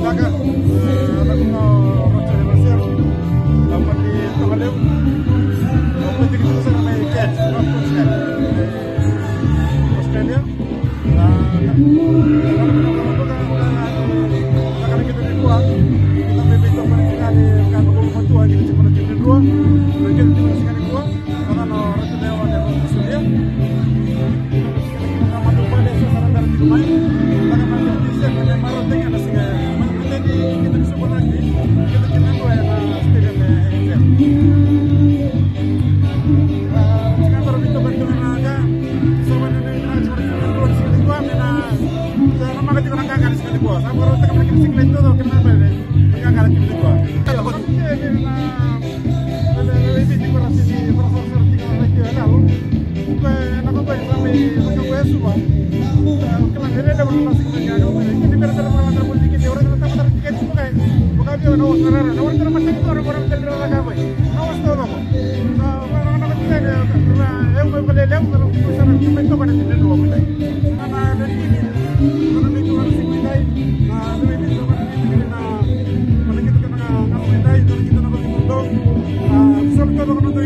daga anak mau macam Brazil dapat di Tokaleu dapat di kita sana main catch Australia karena kita di dua kita bebek paling sekali kan mau tua jadi cuma tim dua bagian tim sekali dua karena orang itu lewat dari Australia kita mau coba deh sasaran dari di rumah karena macam bisa kita baru tengah ada sehingga kita bisa buat lagi kita kena dua ya stadium ya sekarang baru kita bantuan aja sama nenek cuma dua sekali dua mena jangan malah kita nanggakan sekali dua sama baru tekan lagi sekali itu tuh kena balik nanggakan sekali dua kalau lebih di kurasi di proses tinggal lagi lalu bukan aku baik sampai mencoba semua kelahiran ada berlangsung dengan ini benar-benar melanggar politik orang tetap tertiket semua kayak bukan dia nawas karena nawas terus macam itu orang-orang terlihat lagi apa nawas tahu apa orang-orang kita karena yang berbeda kalau usaha kita itu pada tidak dua mulai karena dari ini karena itu harus dimulai lebih itu kan kita kena ngapain dari kita nak beruntung sebab kalau kita